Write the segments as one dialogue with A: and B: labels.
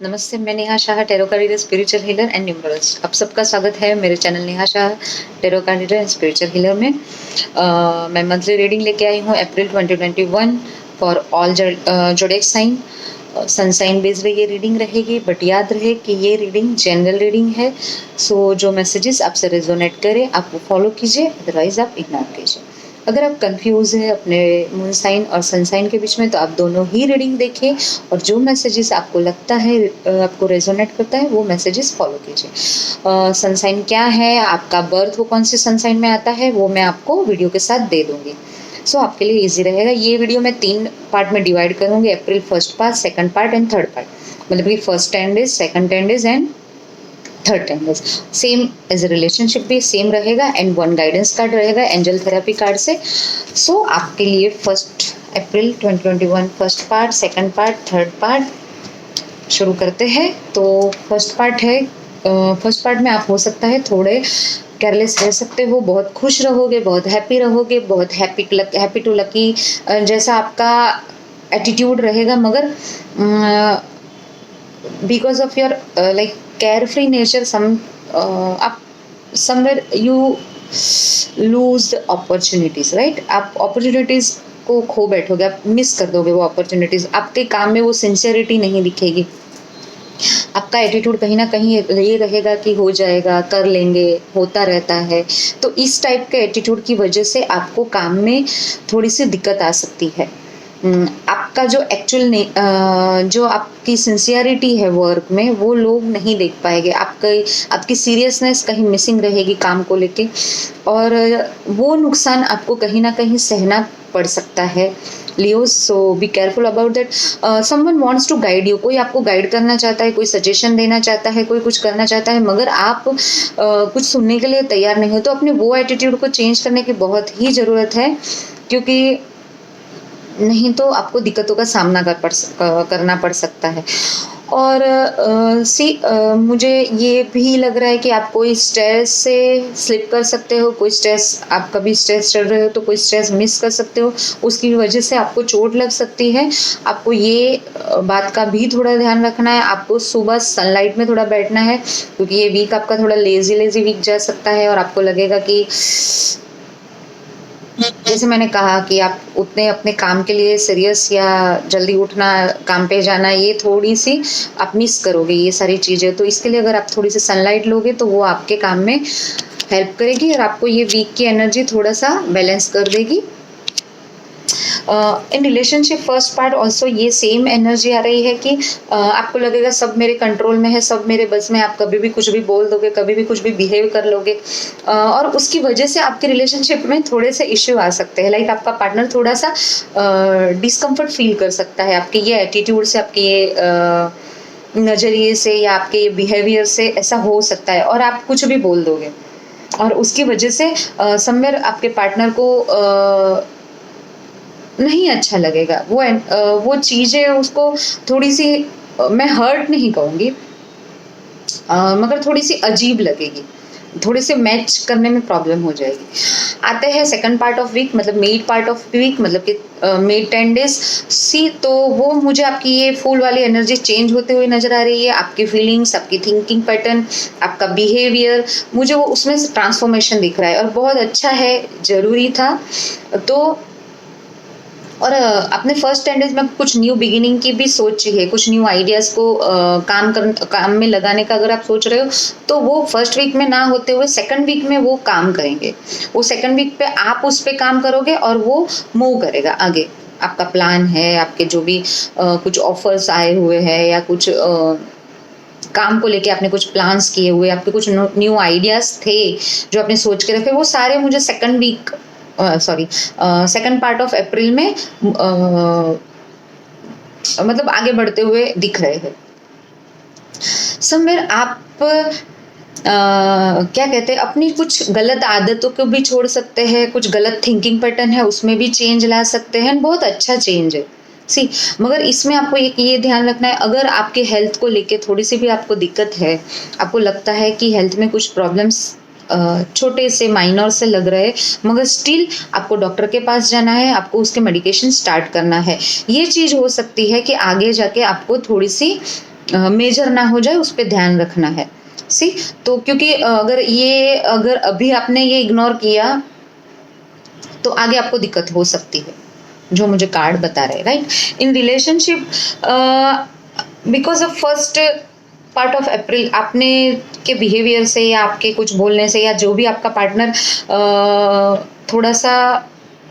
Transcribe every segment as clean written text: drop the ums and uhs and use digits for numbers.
A: नमस्ते, मैं Neha Shah, tarot card reader, spiritual healer and numerologist. आप सबका स्वागत है मेरे channel Neha Shah, tarot card reader and spiritual healer में। मैं मंथली रीडिंग लेके आई हूँ April 2021 for all zodiac sign. Sun sign based ये रीडिंग रहेगी, बट याद रहे कि ये रीडिंग जनरल रीडिंग है। सो जो मैसेजेस आपसे रेजोनेट करे आप वो फॉलो कीजिए, अदरवाइज आप इग्नोर कीजिए। अगर आप कंफ्यूज हैं अपने मून साइन और सन साइन के बीच में, तो आप दोनों ही रीडिंग देखिए और जो मैसेजेस आपको लगता है आपको रेजोनेट करता है वो मैसेजेस फॉलो कीजिए। सन साइन क्या है, आपका बर्थ वो कौन से सन साइन में आता है, वो मैं आपको वीडियो के साथ दे दूंगी। सो आपके लिए इजी रहेगा। ये वीडियो मैं 3 पार्ट में डिवाइड करूंगी, April first part, second part and third part. मतलब कि first 10 days, second 10 days and third 10 days. Same as a relationship भी सेम रहेगा एंड 1 गाइडेंस कार्ड रहेगा एंजल थेरेपी कार्ड से। सो आपके लिए first April 2021 first part, second part, third part शुरू करते हैं। तो फर्स्ट पार्ट है, फर्स्ट पार्ट में आप हो सकता है थोड़े केयरलेस रह सकते हो, बहुत खुश रहोगे, बहुत हैप्पी रहोगे, बहुत हैप्पी टू लकी जैसा आपका एटीट्यूड रहेगा, मगर because of your like carefree nature, आप somewhere you lose the opportunities, right? आप opportunities को खो बैठोगे, आप मिस कर दोगे वो opportunities। आपके काम में वो sincerity नहीं दिखेगी, आपका एटीट्यूड कहीं ना कहीं ये रहेगा कि हो जाएगा, कर लेंगे, होता रहता है। तो इस टाइप के एटीट्यूड की वजह से आपको काम में थोड़ी सी दिक्कत आ सकती है। आपका जो एक्चुअल जो आपकी सिंसियरिटी है वर्क में, वो लोग नहीं देख पाएंगे। आपकी सीरियसनेस कहीं मिसिंग रहेगी काम को लेके, और वो नुकसान आपको कहीं ना कहीं सहना पड़ सकता है Leo. So be careful about that. Someone wants to guide you, कोई आपको गाइड करना चाहता है, कोई सजेशन देना चाहता है, कोई कुछ करना चाहता है, मगर आप कुछ सुनने के लिए तैयार नहीं हो। तो अपने वो एटीट्यूड को चेंज करने की बहुत ही ज़रूरत है, क्योंकि नहीं तो आपको दिक्कतों का सामना करना पड़ सकता है। और मुझे ये भी लग रहा है कि आप कोई स्ट्रेस से स्लिप कर सकते हो। कोई स्ट्रेस, आप कभी स्ट्रेस चल रहे हो तो कोई स्ट्रेस मिस कर सकते हो, उसकी वजह से आपको चोट लग सकती है। आपको ये बात का भी थोड़ा ध्यान रखना है। आपको सुबह सनलाइट में थोड़ा बैठना है, क्योंकि ये वीक आपका थोड़ा लेजी वीक जा सकता है और आपको लगेगा कि जैसे मैंने कहा कि आप उतने अपने काम के लिए सीरियस या जल्दी उठना, काम पे जाना, ये थोड़ी सी आप मिस करोगे ये सारी चीज़ें। तो इसके लिए अगर आप थोड़ी सी सनलाइट लोगे तो वो आपके काम में हेल्प करेगी और आपको ये वीक की एनर्जी थोड़ा सा बैलेंस कर देगी। In relationship first part also ये सेम एनर्जी आ रही है कि आपको लगेगा सब मेरे कंट्रोल में है, सब मेरे बस में। आप कभी भी कुछ भी बोल दोगे, कभी भी कुछ भी बिहेव कर लोगे, और उसकी वजह से आपके रिलेशनशिप में थोड़े से इश्यू आ सकते हैं। लाइक आपका पार्टनर थोड़ा सा डिस्कम्फर्ट फील कर सकता है आपके ये एटीट्यूड से, आपके ये नज़रिए से या आपके ये बिहेवियर से। ऐसा हो सकता है और आप कुछ भी बोल दोगे और उसकी वजह से समवेयर आपके पार्टनर को नहीं अच्छा लगेगा। वो चीज़ें उसको थोड़ी सी, मैं हर्ट नहीं कहूँगी, मगर थोड़ी सी अजीब लगेगी, थोड़ी सी मैच करने में प्रॉब्लम हो जाएगी। आते हैं सेकंड पार्ट ऑफ वीक, मतलब मिड पार्ट ऑफ वीक, मतलब कि मिड 10 डेज सी। तो वो मुझे आपकी ये फूल वाली एनर्जी चेंज होते हुए नजर आ रही है। आपकी फीलिंग्स, आपकी थिंकिंग पैटर्न, आपका बिहेवियर, मुझे वो उसमें ट्रांसफॉर्मेशन दिख रहा है और बहुत अच्छा है, ज़रूरी था। तो और अपने फर्स्ट 10 डेज में कुछ न्यू बिगिनिंग की भी सोच है, कुछ न्यू आइडियाज़ को काम में लगाने का अगर आप सोच रहे हो, तो वो फर्स्ट वीक में ना होते हुए सेकंड वीक में वो काम करेंगे। वो सेकंड वीक पे आप उस पे काम करोगे और वो मूव करेगा आगे। आपका प्लान है, आपके जो भी कुछ ऑफर्स आए हुए हैं या कुछ काम को लेके आपने कुछ प्लान्स किए हुए, आपके कुछ न्यू आइडियाज़ थे जो आपने सोच के रखे, वो सारे मुझे सेकंड पार्ट ऑफ अप्रैल में मतलब आगे बढ़ते हुए दिख रहे हैं। समवेयर आप क्या कहते हैं, अपनी कुछ गलत आदतों को भी छोड़ सकते हैं, कुछ गलत थिंकिंग पैटर्न है उसमें भी चेंज ला सकते हैं। बहुत अच्छा चेंज है सी। मगर इसमें आपको एक ये ध्यान रखना है, अगर आपके हेल्थ को लेके थोड़ी सी भी आपको दिक्कत है, आपको लगता है कि हेल्थ में कुछ प्रॉब्लम्स छोटे से माइनर से लग रहे, मगर स्टिल आपको डॉक्टर के पास जाना है, आपको उसके मेडिकेशन स्टार्ट करना है। ये चीज़ हो सकती है कि आगे जाके आपको थोड़ी सी मेजर ना हो जाए, उस पे ध्यान रखना है। सी तो क्योंकि अगर अभी आपने ये इग्नोर किया तो आगे आपको दिक्कत हो सकती है, जो मुझे कार्ड बता रहे हैं, right. In relationship because of first part of अप्रैल आपने के बिहेवियर से या आपके कुछ बोलने से या जो भी आपका पार्टनर थोड़ा सा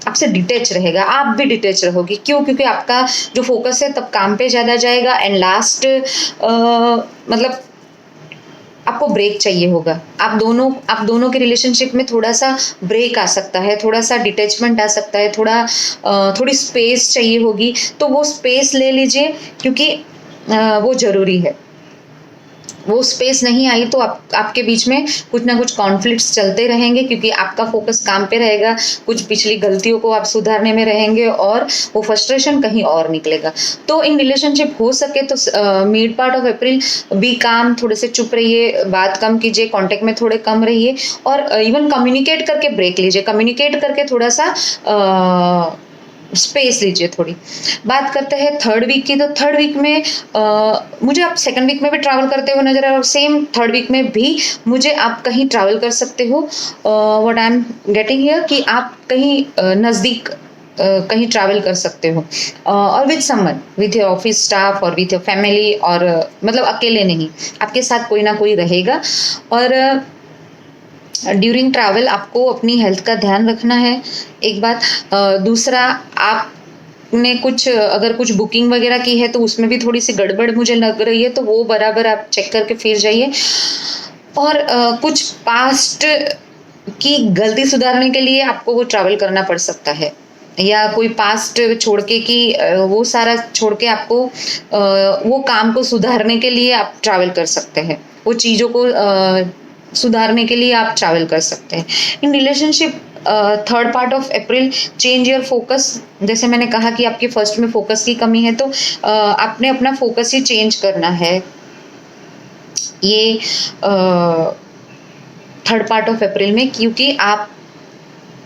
A: आपसे डिटेच रहेगा, आप भी डिटेच रहोगे। क्यों? क्योंकि आपका जो फोकस है तब काम पे ज़्यादा जाएगा एंड लास्ट मतलब आपको ब्रेक चाहिए होगा। आप दोनों के रिलेशनशिप में थोड़ा सा ब्रेक आ सकता है, थोड़ा सा डिटैचमेंट आ सकता है, थोड़ी स्पेस चाहिए होगी, तो वो स्पेस ले लीजिए क्योंकि वो ज़रूरी है। वो स्पेस नहीं आई तो आपके बीच में कुछ ना कुछ कॉन्फ्लिक्ट्स चलते रहेंगे क्योंकि आपका फोकस काम पे रहेगा, कुछ पिछली गलतियों को आप सुधारने में रहेंगे और वो फ्रस्ट्रेशन कहीं और निकलेगा। तो इन रिलेशनशिप हो सके तो mid part of April become, थोड़े से चुप रहिए, बात कम कीजिए, कांटेक्ट में थोड़े कम रहिए और इवन कम्युनिकेट करके ब्रेक लीजिए, कम्युनिकेट करके थोड़ा सा स्पेस लीजिए। थोड़ी बात करते हैं थर्ड वीक की। तो थर्ड वीक में मुझे आप सेकंड वीक में भी ट्रैवल करते हुए नजर आ रहे हो और सेम थर्ड वीक में भी मुझे आप कहीं ट्रैवल कर सकते हो। What I am getting here कि आप कहीं नज़दीक कहीं ट्रैवल कर सकते हो और with someone, with your office staff और विथ योर फैमिली, और मतलब अकेले नहीं, आपके साथ कोई ना कोई रहेगा। और ड्यूरिंग ट्रैवल आपको अपनी हेल्थ का ध्यान रखना है, एक बात। दूसरा, आपने अगर कुछ बुकिंग वगैरह की है तो उसमें भी थोड़ी सी गड़बड़ मुझे लग रही है, तो वो बराबर आप चेक करके फिर जाइए। और कुछ पास्ट की गलती सुधारने के लिए आपको वो ट्रैवल करना पड़ सकता है, या कोई पास्ट छोड़ के कि वो सारा छोड़ के आपको वो काम को सुधारने के लिए आप ट्रैवल कर सकते हैं, वो चीज़ों को सुधारने के लिए आप ट्रैवल कर सकते हैं। In relationship third part of April change your focus. जैसे मैंने कहा कि आपके फर्स्ट में फोकस की कमी है, तो आपने अपना फोकस ही चेंज करना है। ये थर्ड पार्ट ऑफ अप्रैल में, क्योंकि आप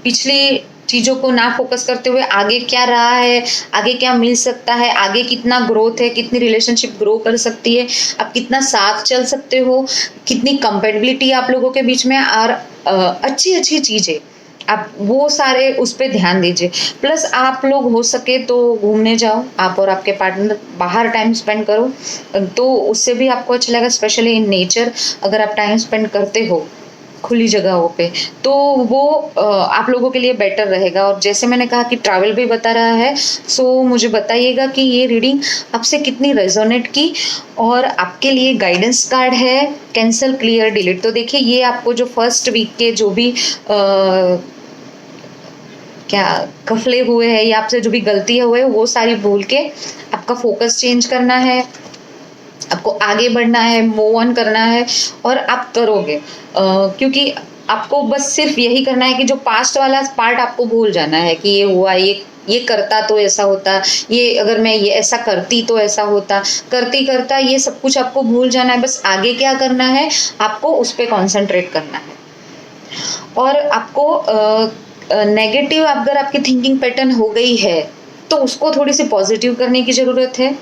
A: पिछली चीज़ों को ना फोकस करते हुए आगे क्या रहा है, आगे क्या मिल सकता है, आगे कितना ग्रोथ है, कितनी रिलेशनशिप ग्रो कर सकती है, आप कितना साथ चल सकते हो, कितनी कंपेटेबिलिटी आप लोगों के बीच में, और अच्छी अच्छी चीज़ें, आप वो सारे उस पर ध्यान दीजिए। प्लस आप लोग हो सके तो घूमने जाओ, आप और आपके पार्टनर बाहर टाइम स्पेंड करो, तो उससे भी आपको अच्छा लगेगा। स्पेशली इन नेचर अगर आप टाइम स्पेंड करते हो खुली जगहों पे, तो वो आप लोगों के लिए बेटर रहेगा। और जैसे मैंने कहा कि ट्रैवल भी बता रहा है, सो मुझे बताइएगा कि ये रीडिंग आपसे कितनी रेजोनेट की। और आपके लिए गाइडेंस कार्ड है कैंसल, क्लियर, डिलीट। तो देखिए, ये आपको जो फर्स्ट वीक के जो भी क्या कफले हुए हैं या आपसे जो भी गलतियाँ हुए वो सारी भूल के आपका फोकस चेंज करना है, आपको आगे बढ़ना है, मूव ऑन करना है, और आप करोगे। क्योंकि आपको बस सिर्फ यही करना है कि जो पास्ट वाला पार्ट आपको भूल जाना है कि ये हुआ, ये करता तो ऐसा होता, ये अगर मैं ये ऐसा करती तो ऐसा होता, करती करता ये सब कुछ आपको भूल जाना है। बस आगे क्या करना है, आपको उस पर कॉन्सेंट्रेट करना है। और आपको नेगेटिव अगर आपकी थिंकिंग पैटर्न हो गई है तो उसको थोड़ी सी पॉजिटिव करने की ज़रूरत है।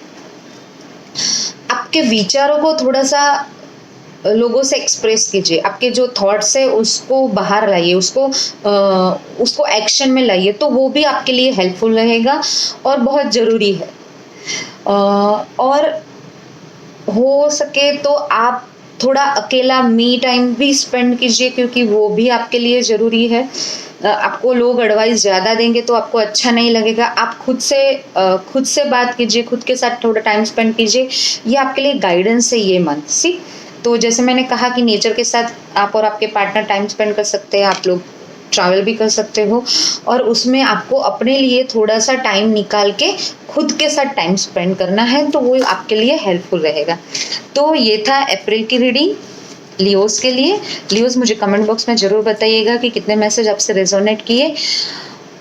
A: आपके विचारों को थोड़ा सा लोगों से एक्सप्रेस कीजिए, आपके जो थॉट्स है उसको बाहर लाइए, उसको एक्शन में लाइए, तो वो भी आपके लिए हेल्पफुल रहेगा और बहुत ज़रूरी है। और हो सके तो आप थोड़ा अकेला मी टाइम भी स्पेंड कीजिए, क्योंकि वो भी आपके लिए ज़रूरी है। आपको लोग एडवाइस ज़्यादा देंगे तो आपको अच्छा नहीं लगेगा। आप खुद से बात कीजिए, खुद के साथ थोड़ा टाइम स्पेंड कीजिए, ये आपके लिए गाइडेंस है ये मंथ। सी तो जैसे मैंने कहा कि नेचर के साथ आप और आपके पार्टनर टाइम स्पेंड कर सकते हैं, आप लोग ट्रैवल भी कर सकते हो, और उसमें आपको अपने लिए थोड़ा सा टाइम निकाल के खुद के साथ टाइम स्पेंड करना है, तो वो आपके लिए हेल्पफुल रहेगा। तो ये था अप्रैल की रीडिंग लियोस के लिए। लियोस, मुझे कमेंट बॉक्स में ज़रूर बताइएगा कि कितने मैसेज आपसे रेजोनेट किए,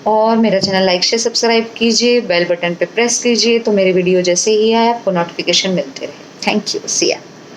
A: और मेरा चैनल लाइक शेयर सब्सक्राइब कीजिए, बेल बटन पे प्रेस कीजिए, तो मेरे वीडियो जैसे ही आए आपको नोटिफिकेशन मिलते रहे। थैंक यू, सी या।